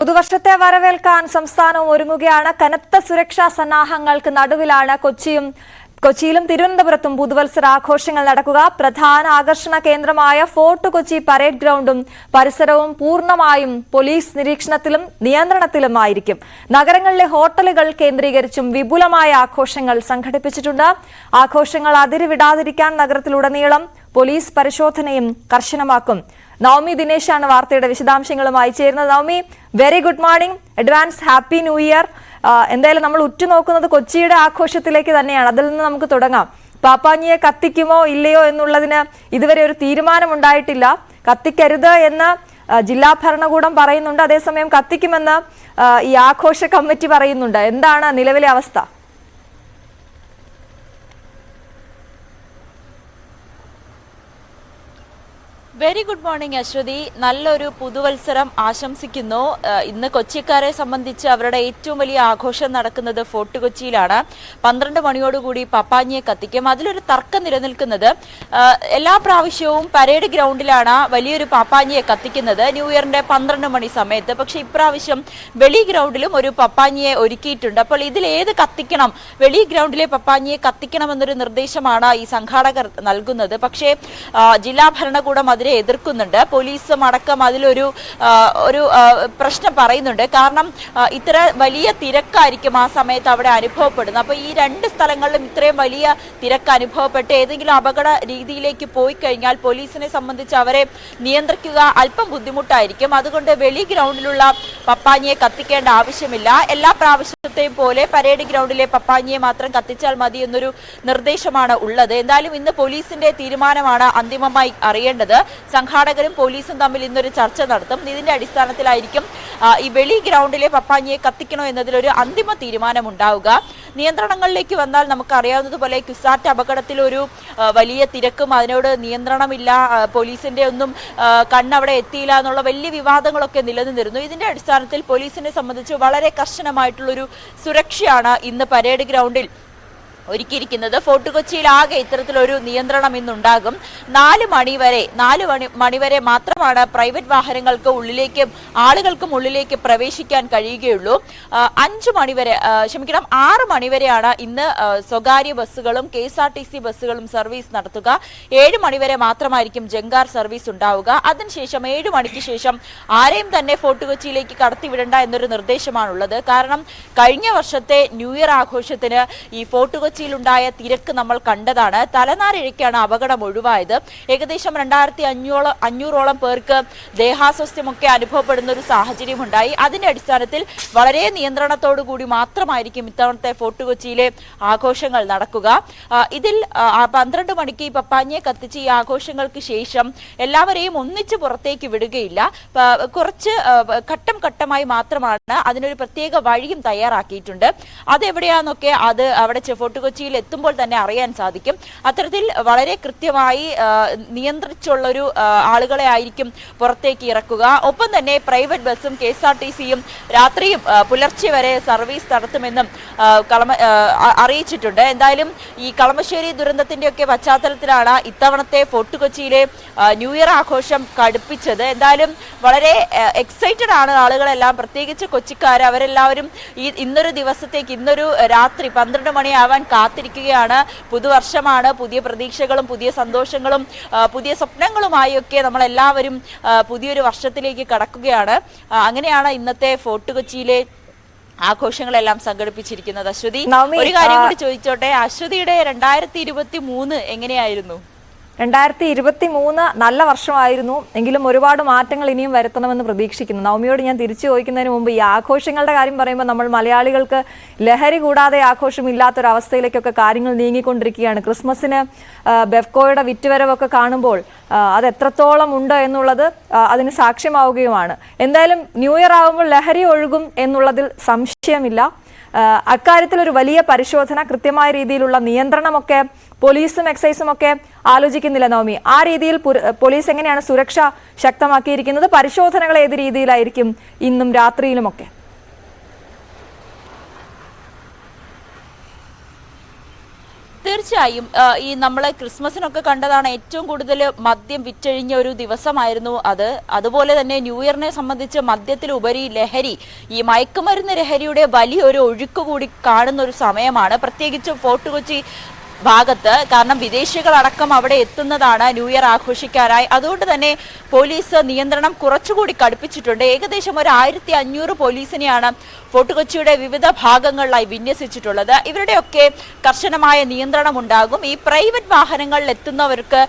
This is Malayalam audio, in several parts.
പുതുവർഷത്തെ വരവേൽക്കാൻ സംസ്ഥാനം ഒരുങ്ങുകയാണ്. കനത്ത സുരക്ഷാ സന്നാഹങ്ങൾക്ക് നടുവിലാണ് കൊച്ചിയിലും തിരുവനന്തപുരത്തും പുതുവത്സരാഘോഷങ്ങൾ നടക്കുക. പ്രധാന ആകർഷണ കേന്ദ്രമായ ഫോർട്ട് കൊച്ചി പരേഡ് ഗ്രൗണ്ടും പരിസരവും പൂർണ്ണമായും പോലീസ് നിരീക്ഷണത്തിലും നിയന്ത്രണത്തിലുമായിരിക്കും. നഗരങ്ങളിലെ ഹോട്ടലുകൾ കേന്ദ്രീകരിച്ചും വിപുലമായ ആഘോഷങ്ങൾ സംഘടിപ്പിച്ചിട്ടുണ്ട്. ആഘോഷങ്ങൾ അതിരുവിടാതിരിക്കാൻ നഗരത്തിലുടനീളം പോലീസ് പരിശോധനയും കർശനമാക്കും. നവമി ദിനേശാണ് വാർത്തയുടെ വിശദാംശങ്ങളുമായി ചേരുന്നത്. Navami, very good morning, advance happy new year. എന്തായാലും നമ്മൾ ഉറ്റുനോക്കുന്നത് കൊച്ചിയുടെ ആഘോഷത്തിലേക്ക് തന്നെയാണ്. അതിൽ നിന്ന് നമുക്ക് തുടങ്ങാം. പാപ്പാഞ്ഞിയെ കത്തിക്കുമോ ഇല്ലയോ എന്നുള്ളതിന് ഇതുവരെ ഒരു തീരുമാനമുണ്ടായിട്ടില്ല. കത്തിക്കരുത് എന്ന് ജില്ലാ ഭരണകൂടം പറയുന്നുണ്ട്, അതേസമയം കത്തിക്കുമെന്ന് ഈ ആഘോഷ കമ്മിറ്റി പറയുന്നുണ്ട്. എന്താണ് നിലവിലെ അവസ്ഥ? Very good morning Aswathy. നല്ലൊരു പുതുവത്സരം ആശംസിക്കുന്നു. ഇന്ന് കൊച്ചിക്കാരെ സംബന്ധിച്ച് അവരുടെ ഏറ്റവും വലിയ ആഘോഷം നടക്കുന്നത് ഫോർട്ട് കൊച്ചിയിലാണ്. 12 മണിയോടുകൂടി പപ്പാഞ്ഞിയെ കത്തിക്കും. അതിലൊരു തർക്കം നിലനിൽക്കുന്നത്, എല്ലാ പ്രാവശ്യവും പരേഡ് ഗ്രൗണ്ടിലാണ് വലിയൊരു പപ്പാഞ്ഞിയെ കത്തിക്കുന്നത് ന്യൂ ഇയറിന്റെ 12 മണി സമയത്ത്. പക്ഷെ ഇപ്രാവശ്യം വെളി ഗ്രൗണ്ടിലും ഒരു പപ്പാഞ്ഞിയെ ഒരുക്കിയിട്ടുണ്ട്. അപ്പോൾ ഇതിൽ ഏത് കത്തിക്കണം, വെളി ഗ്രൗണ്ടിലെ പപ്പാഞ്ഞിയെ കത്തിക്കണമെന്നൊരു നിർദ്ദേശമാണ് ഈ സംഘാടകർ നൽകുന്നത്. പക്ഷേ ജില്ലാ ഭരണകൂടം അതിനെ എതിർക്കുന്നുണ്ട്. പോലീസും അടക്കം അതിലൊരു പ്രശ്നം പറയുന്നുണ്ട്. കാരണം ഇത്ര വലിയ തിരക്കായിരിക്കും ആ സമയത്ത് അവിടെ അനുഭവപ്പെടുന്നത്. അപ്പൊ ഈ 2 സ്ഥലങ്ങളിലും ഇത്രയും വലിയ തിരക്ക് അനുഭവപ്പെട്ട് ഏതെങ്കിലും അപകട രീതിയിലേക്ക് പോയി കഴിഞ്ഞാൽ പോലീസിനെ സംബന്ധിച്ച് അവരെ നിയന്ത്രിക്കുക അല്പം ബുദ്ധിമുട്ടായിരിക്കും. അതുകൊണ്ട് വെളി ഗ്രൗണ്ടിലുള്ള പപ്പാഞ്ഞിയെ കത്തിക്കേണ്ട ആവശ്യമില്ല. എല്ലാ പ്രാവശ്യത്തെയും പോലെ പരേഡ് ഗ്രൗണ്ടിലെ പപ്പാഞ്ഞിയെ മാത്രം കത്തിച്ചാൽ മതി എന്നൊരു നിർദ്ദേശമാണ് ഉള്ളത്. എന്തായാലും ഇന്ന് പോലീസിന്റെ തീരുമാനമാണ് അന്തിമമായി അറിയേണ്ടത്. സംഘാടകരും പോലീസും തമ്മിൽ ഇന്നൊരു ചർച്ച നടത്തും. ഇതിന്റെ അടിസ്ഥാനത്തിലായിരിക്കും ഈ വെളി ഗ്രൗണ്ടിലെ പപ്പാഞ്ഞിയെ കത്തിക്കണോ എന്നതിലൊരു അന്തിമ തീരുമാനം ഉണ്ടാവുക. നിയന്ത്രണങ്ങളിലേക്ക് വന്നാൽ നമുക്ക് അറിയാവുന്നതുപോലെ ക്യുസാറ്റ് അപകടത്തിൽ ഒരു വലിയ തിരക്കും അതിനോട് നിയന്ത്രണമില്ല, പോലീസിന്റെ ഒന്നും കണ്ണവിടെ എത്തിയില്ല എന്നുള്ള വലിയ വിവാദങ്ങളൊക്കെ നിലനിന്നിരുന്നു. ഇതിന്റെ അടിസ്ഥാനത്തിൽ പോലീസിനെ സംബന്ധിച്ച് വളരെ കർശനമായിട്ടുള്ളൊരു സുരക്ഷയാണ് ഇന്ന് പരേഡ് ഗ്രൗണ്ടിൽ ഒരുക്കിയിരിക്കുന്നത്. ഫോർട്ട് കൊച്ചിയിൽ ആകെ ഇത്തരത്തിലൊരു നിയന്ത്രണം ഇന്നുണ്ടാകും. 4 മണിവരെ മാത്രമാണ് പ്രൈവറ്റ് വാഹനങ്ങൾക്ക് ആളുകൾക്കും ഉള്ളിലേക്ക് പ്രവേശിക്കാൻ കഴിയുകയുള്ളൂ. 6 മണിവരെയാണ് ഇന്ന് സ്വകാര്യ ബസ്സുകളും KSRTC ബസ്സുകളും സർവീസ് നടത്തുക. 7 മണിവരെ മാത്രമായിരിക്കും ജങ്കാർ സർവീസ് ഉണ്ടാവുക. അതിനുശേഷം 7 മണിക്ക് ശേഷം ആരെയും തന്നെ ഫോർട്ട് കൊച്ചിയിലേക്ക് കടത്തിവിടേണ്ട എന്നൊരു നിർദ്ദേശമാണുള്ളത്. കാരണം കഴിഞ്ഞ വർഷത്തെ ന്യൂ ഇയർ ആഘോഷത്തിന് ഈ ഫോർട്ട് കൊച്ചിയിലുണ്ടായ തിരക്ക് നമ്മൾ കണ്ടതാണ്. തലനാരിഴയ്ക്കാണ് അപകടം ഒഴിവായത്. ഏകദേശം 2500ഓളം പേർക്ക് ദേഹാസ്വാസ്ഥ്യമൊക്കെ അനുഭവപ്പെടുന്ന ഒരു സാഹചര്യം ഉണ്ടായി. അതിന്റെ അടിസ്ഥാനത്തിൽ വളരെ നിയന്ത്രണത്തോടു കൂടി മാത്രമായിരിക്കും ഇത്തവണത്തെ ഫോർട്ട് കൊച്ചിയിലെ ആഘോഷങ്ങൾ നടക്കുക. ഇതിൽ 12 മണിക്ക് ഈ പപ്പാഞ്ഞിയെ കത്തിച്ച് ഈ ആഘോഷങ്ങൾക്ക് ശേഷം എല്ലാവരെയും ഒന്നിച്ച് പുറത്തേക്ക് വിടുകയില്ല. കുറച്ച് ഘട്ടം ഘട്ടമായി മാത്രമാണ് അതിനൊരു പ്രത്യേക വഴിയും തയ്യാറാക്കിയിട്ടുണ്ട്. അതെവിടെയാന്നൊക്കെ അത് അവിടെ ഫോർട്ട് കൊച്ചിയിൽ എത്തുമ്പോൾ തന്നെ അറിയാൻ സാധിക്കും. അത്തരത്തിൽ വളരെ കൃത്യമായി നിയന്ത്രിച്ചുള്ളൊരു ആളുകളെ ആയിരിക്കും പുറത്തേക്ക് ഇറക്കുക. ഒപ്പം തന്നെ പ്രൈവറ്റ് ബസ്സും KSRTCയും രാത്രിയും പുലർച്ചെ വരെ സർവീസ് നടത്തുമെന്നും അറിയിച്ചിട്ടുണ്ട്. എന്തായാലും ഈ കളമശ്ശേരി ദുരന്തത്തിന്റെ ഒക്കെ പശ്ചാത്തലത്തിലാണ് ഇത്തവണത്തെ ഫോർട്ട് കൊച്ചിയിലെ ന്യൂ ഇയർ ആഘോഷം കടുപ്പിച്ചത്. എന്തായാലും വളരെ എക്സൈറ്റഡ് ആണ് ആളുകളെല്ലാം, പ്രത്യേകിച്ച് കൊച്ചിക്കാർ. അവരെല്ലാവരും ഇന്നൊരു ദിവസത്തേക്ക്, ഇന്നൊരു രാത്രി 12 മണിയാവാൻ കാത്തിരിക്കുകയാണ്. പുതുവർഷമാണ്. പുതിയ പ്രതീക്ഷകളും പുതിയ സന്തോഷങ്ങളും പുതിയ സ്വപ്നങ്ങളുമായി ഒക്കെ നമ്മളെല്ലാവരും പുതിയൊരു വർഷത്തിലേക്ക് കടക്കുകയാണ്. അങ്ങനെയാണ് ഇന്നത്തെ ഫോർട്ട് കൊച്ചിയിലെ ആഘോഷങ്ങളെല്ലാം സംഘടിപ്പിച്ചിരിക്കുന്നത്. അശ്വതി, ഒരു കാര്യം കൂടി ചോദിച്ചോട്ടെ, അശ്വതിയുടെ 2023 എങ്ങനെയായിരുന്നു? 2023 നല്ല വർഷമായിരുന്നു. എങ്കിലും ഒരുപാട് മാറ്റങ്ങൾ ഇനിയും വരുത്തണമെന്ന് പ്രതീക്ഷിക്കുന്നു. നവമിയോട് ഞാൻ തിരിച്ചു ചോദിക്കുന്നതിന് മുമ്പ്, ഈ ആഘോഷങ്ങളുടെ കാര്യം പറയുമ്പോൾ നമ്മൾ മലയാളികൾക്ക് ലഹരി കൂടാതെ ആഘോഷമില്ലാത്തൊരവസ്ഥയിലേക്കൊക്കെ കാര്യങ്ങൾ നീങ്ങിക്കൊണ്ടിരിക്കുകയാണ്. ക്രിസ്മസിന് ബെഫ്കോയുടെ വിറ്റുവരവൊക്കെ കാണുമ്പോൾ അത് എത്രത്തോളം ഉണ്ട് എന്നുള്ളത് അതിന് സാക്ഷ്യമാവുകയുമാണ്. എന്തായാലും ന്യൂ ഇയർ ആകുമ്പോൾ ലഹരി ഒഴുകും എന്നുള്ളതിൽ സംശയമില്ല. അക്കാര്യത്തിൽ ഒരു വലിയ പരിശോധന, കൃത്യമായ രീതിയിലുള്ള നിയന്ത്രണമൊക്കെ പോലീസും എക്സൈസും ഒക്കെ ആലോചിക്കുന്നില്ല നവമി? ആ രീതിയിൽ പോലീസ് എങ്ങനെയാണ് സുരക്ഷ ശക്തമാക്കിയിരിക്കുന്നത്? പരിശോധനകൾ ഏത് രീതിയിലായിരിക്കും ഇന്നും രാത്രിയിലുമൊക്കെ? തീർച്ചയായും തീർച്ചയായും ഈ നമ്മളെ ക്രിസ്മസിനൊക്കെ കണ്ടതാണ് ഏറ്റവും കൂടുതൽ മദ്യം വിറ്റഴിഞ്ഞ ഒരു ദിവസമായിരുന്നു അത്. അതുപോലെ തന്നെ ന്യൂ ഇയറിനെ സംബന്ധിച്ച് മദ്യത്തിലുപരി ലഹരി, ഈ മയക്കുമരുന്ന് ലഹരിയുടെ വലിയൊരു ഒഴുക്ക് കൂടി കാണുന്ന ഒരു സമയമാണ്, പ്രത്യേകിച്ചും ഫോർട്ട് കൊച്ചി ഭാഗത്ത്. കാരണം വിദേശികളടക്കം അവിടെ എത്തുന്നതാണ് ന്യൂ ഇയർ ആഘോഷിക്കാനായി. അതുകൊണ്ട് തന്നെ പോലീസ് നിയന്ത്രണം കുറച്ചുകൂടി കടുപ്പിച്ചിട്ടുണ്ട്. ഏകദേശം ഒരു 1500 പോലീസിനെയാണ് ഫോർട്ട് കൊച്ചിയുടെ വിവിധ ഭാഗങ്ങളിലായി വിന്യസിച്ചിട്ടുള്ളത്. ഇവരുടെയൊക്കെ കർശനമായ നിയന്ത്രണം ഉണ്ടാകും. ഈ പ്രൈവറ്റ് വാഹനങ്ങളിൽ എത്തുന്നവർക്ക്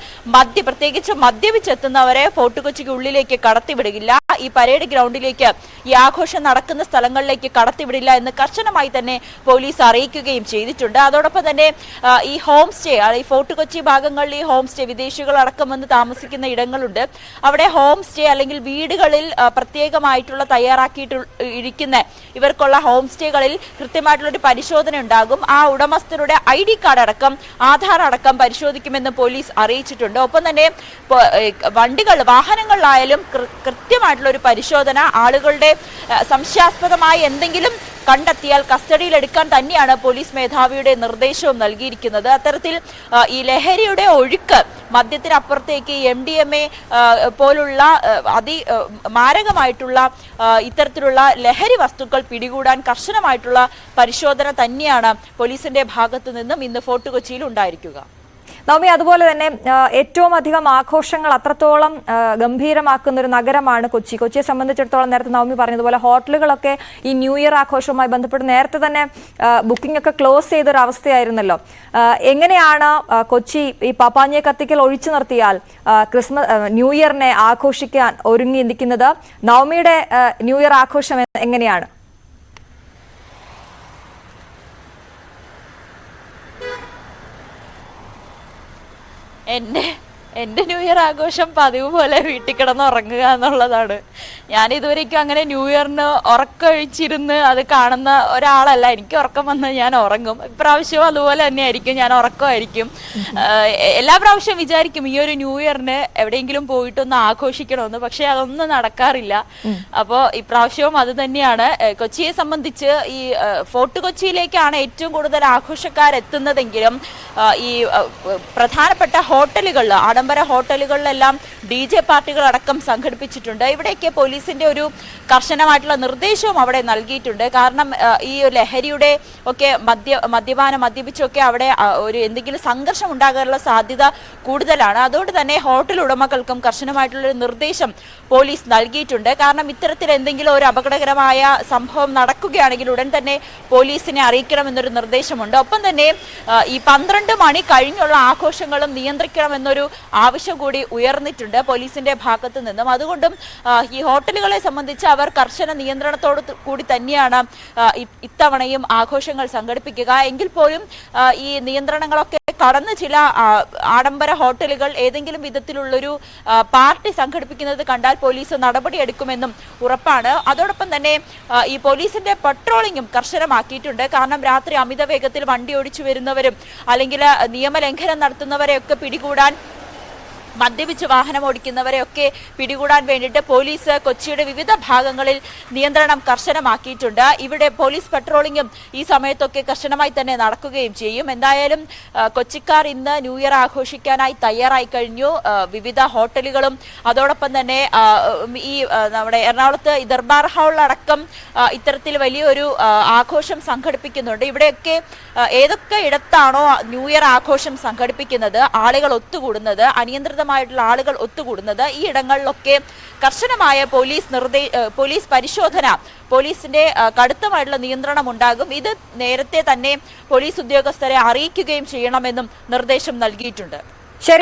പ്രത്യേകിച്ച് മദ്യപിച്ചെത്തുന്നവരെ ഫോർട്ട് കൊച്ചിക്ക് ഉള്ളിലേക്ക് കടത്തിവിടില്ല. ഈ പരേഡ് ഗ്രൗണ്ടിലേക്ക്, ഈ ആഘോഷം നടക്കുന്ന സ്ഥലങ്ങളിലേക്ക് കടത്തിവിടില്ല എന്ന് കർശനമായി തന്നെ പോലീസ് അറിയിക്കുകയും ചെയ്തിട്ടുണ്ട്. അതോടൊപ്പം തന്നെ ഈ ഹോം സ്റ്റേ, ഈ ഫോർട്ട് കൊച്ചി ഭാഗങ്ങളിൽ ഈ ഹോം സ്റ്റേ, വിദേശികൾ അടക്കം വന്ന് താമസിക്കുന്ന ഇടങ്ങളുണ്ട്. അവിടെ ഹോം സ്റ്റേ അല്ലെങ്കിൽ വീടുകളിൽ പ്രത്യേകമായിട്ടുള്ള ഇരിക്കുന്ന ഇവർക്കുള്ള ഹോം സ്റ്റേകളിൽ കൃത്യമായിട്ടുള്ള ഒരു പരിശോധന ഉണ്ടാകും. ആ ഉടമസ്ഥരുടെ ID കാർഡ് അടക്കം, ആധാർ അടക്കം പരിശോധിക്കുമെന്ന് പോലീസ് അറിയിച്ചിട്ടുണ്ട്. ഒപ്പം തന്നെ വാഹനങ്ങളിലായാലും കൃത്യമായിട്ടുള്ള ഒരു പരിശോധന, ആളുകളുടെ സംശയാസ്പദമായ എന്തെങ്കിലും കണ്ടെത്തിയാൽ കസ്റ്റഡിയിലെടുക്കാൻ തന്നെയാണ് പോലീസ് മേധാവിയുടെ നിർദ്ദേശവും നൽകിയിരിക്കുന്നത്. അത്തരത്തിൽ ഈ ലഹരിയുടെ ഒഴുക്ക് മദ്യത്തിനപ്പുറത്തേക്ക് MDMA പോലുള്ള മാരകമായിട്ടുള്ള ഇത്തരത്തിലുള്ള ലഹരി വസ്തുക്കൾ പിടികൂടാൻ കർശനമായിട്ടുള്ള പരിശോധന തന്നെയാണ് പോലീസിന്റെ ഭാഗത്തു നിന്നും ഇന്ന് ഫോർട്ട് കൊച്ചിയിൽ ഉണ്ടായിരിക്കുക. നവമി, അതുപോലെ തന്നെ ഏറ്റവും അധികം ആഘോഷങ്ങൾ അത്രത്തോളം ഗംഭീരമാക്കുന്ന ഒരു നഗരമാണ് കൊച്ചി. കൊച്ചിയെ സംബന്ധിച്ചിടത്തോളം നേരത്തെ നവമി പറഞ്ഞതുപോലെ ഹോട്ടലുകളൊക്കെ ഈ ന്യൂ ഇയർ ആഘോഷവുമായി ബന്ധപ്പെട്ട് നേരത്തെ തന്നെ ബുക്കിംഗ് ഒക്കെ ക്ലോസ് ചെയ്തൊരു അവസ്ഥയായിരുന്നല്ലോ. എങ്ങനെയാണ് കൊച്ചി ഈ പാപ്പാഞ്ഞിയെ കത്തിക്കൽ ഒഴിച്ചു നിർത്തിയാൽ ന്യൂ ഇയറിനെ ആഘോഷിക്കാൻ ഒരുങ്ങി നിൽക്കുന്നത്? നവമിയുടെ ന്യൂ ഇയർ ആഘോഷം എങ്ങനെയാണ്? എൻ്റെ ന്യൂ ഇയർ ആഘോഷം പതിവ് പോലെ വീട്ടിൽ കിടന്ന് ഉറങ്ങുക എന്നുള്ളതാണ്. ഞാൻ ഇതുവരേക്കും അങ്ങനെ ന്യൂ ഇയറിന് ഉറക്കമൊഴിച്ചിരുന്ന് അത് കാണുന്ന ഒരാളല്ല. എനിക്ക് ഉറക്കം വന്ന് ഞാൻ ഉറങ്ങും. ഇപ്രാവശ്യവും അതുപോലെ തന്നെ ആയിരിക്കും, ഞാൻ ഉറക്കമായിരിക്കും. എല്ലാ പ്രാവശ്യം വിചാരിക്കും ഈ ഒരു ന്യൂ ഇയറിന് എവിടെയെങ്കിലും പോയിട്ടൊന്ന് ആഘോഷിക്കണമെന്ന്, പക്ഷെ അതൊന്നും നടക്കാറില്ല. അപ്പോൾ ഇപ്രാവശ്യവും അത് തന്നെയാണ്. കൊച്ചിയെ സംബന്ധിച്ച് ഈ ഫോർട്ട് കൊച്ചിയിലേക്കാണ് ഏറ്റവും കൂടുതൽ ആഘോഷക്കാരെത്തുന്നതെങ്കിലും ഈ പ്രധാനപ്പെട്ട ഹോട്ടലുകളിൽ, ആഡംബര ഹോട്ടലുകളിലെല്ലാം DJ പാർട്ടികൾ അടക്കം സംഘടിപ്പിച്ചിട്ടുണ്ട്. ഇവിടെയൊക്കെ പോലീസിന്റെ ഒരു കർശനമായിട്ടുള്ള നിർദ്ദേശവും അവിടെ നൽകിയിട്ടുണ്ട്. കാരണം ഈ ലഹരിയുടെ ഒക്കെ മദ്യപിച്ചൊക്കെ അവിടെ എന്തെങ്കിലും സംഘർഷം ഉണ്ടാകാനുള്ള സാധ്യത കൂടുതലാണ്. അതുകൊണ്ട് തന്നെ ഹോട്ടൽ ഉടമകൾക്കും കർശനമായിട്ടുള്ളൊരു നിർദ്ദേശം പോലീസ് നൽകിയിട്ടുണ്ട്. കാരണം ഇത്തരത്തിൽ എന്തെങ്കിലും ഒരു അപകടകരമായ സംഭവം നടക്കുകയാണെങ്കിൽ ഉടൻ തന്നെ പോലീസിനെ അറിയിക്കണമെന്നൊരു നിർദ്ദേശമുണ്ട്. ഒപ്പം തന്നെ ഈ 12 മണി കഴിഞ്ഞുള്ള ആഘോഷങ്ങളും നിയന്ത്രിക്കണമെന്നൊരു ആവശ്യം കൂടി ഉയർന്നിട്ടുണ്ട് പോലീസിന്റെ ഭാഗത്തു നിന്നും. അതുകൊണ്ടും ഈ ഹോട്ടലുകളെ സംബന്ധിച്ച് അവർ കർശന നിയന്ത്രണത്തോട് കൂടി തന്നെയാണ് ഇത്തവണയും ആഘോഷങ്ങൾ സംഘടിപ്പിക്കുക. എങ്കിൽ പോലും ഈ നിയന്ത്രണങ്ങളൊക്കെ കടന്ന് ചില ആഡംബര ഹോട്ടലുകൾ ഏതെങ്കിലും വിധത്തിലുള്ളൊരു പാർട്ടി സംഘടിപ്പിക്കുന്നത് കണ്ടാൽ പോലീസ് നടപടിയെടുക്കുമെന്നും ഉറപ്പാണ്. അതോടൊപ്പം തന്നെ ഈ പോലീസിന്റെ പട്രോളിംഗും കർശനമാക്കിയിട്ടുണ്ട്. കാരണം രാത്രി അമിത വേഗത്തിൽ വണ്ടി ഓടിച്ചു വരുന്നവരും അല്ലെങ്കിൽ നിയമലംഘനം നടത്തുന്നവരെയൊക്കെ പിടികൂടാൻ, മദ്യപിച്ച് വാഹനം ഓടിക്കുന്നവരെയൊക്കെ പിടികൂടാൻ വേണ്ടിയിട്ട് പോലീസ് കൊച്ചിയുടെ വിവിധ ഭാഗങ്ങളിൽ നിയന്ത്രണം കർശനമാക്കിയിട്ടുണ്ട്. ഇവിടെ പോലീസ് പട്രോളിംഗും ഈ സമയത്തൊക്കെ കർശനമായി തന്നെ നടക്കുകയും ചെയ്യും. എന്തായാലും കൊച്ചിക്കാർ ഇന്ന് ന്യൂ ഇയർ ആഘോഷിക്കാനായി തയ്യാറായി കഴിഞ്ഞു. വിവിധ ഹോട്ടലുകളും അതോടൊപ്പം തന്നെ ഈ നമ്മുടെ എറണാകുളത്ത് ദർബാർ ഹാളിലടക്കം ഇത്തരത്തിൽ വലിയൊരു ആഘോഷം സംഘടിപ്പിക്കുന്നുണ്ട്. ഇവിടെയൊക്കെ ഏതൊക്കെ ഇടത്താണോ ന്യൂ ഇയർ ആഘോഷം സംഘടിപ്പിക്കുന്നത്, ആളുകൾ ഒത്തുകൂടുന്നത്, അനിയന്ത്രിത ആളുകൾ ഒത്തുകൂടുന്നത്, ഈ ഇടങ്ങളിലൊക്കെ കർശനമായ പോലീസ് പരിശോധന, പോലീസിന്റെ കടുത്തമായിട്ടുള്ള നിയന്ത്രണം ഉണ്ടാകും. ഇത് നേരത്തെ തന്നെ പോലീസ് ഉദ്യോഗസ്ഥരെ അറിയിക്കുകയും ചെയ്യണമെന്നും നിർദ്ദേശം നൽകിയിട്ടുണ്ട്. ശരി.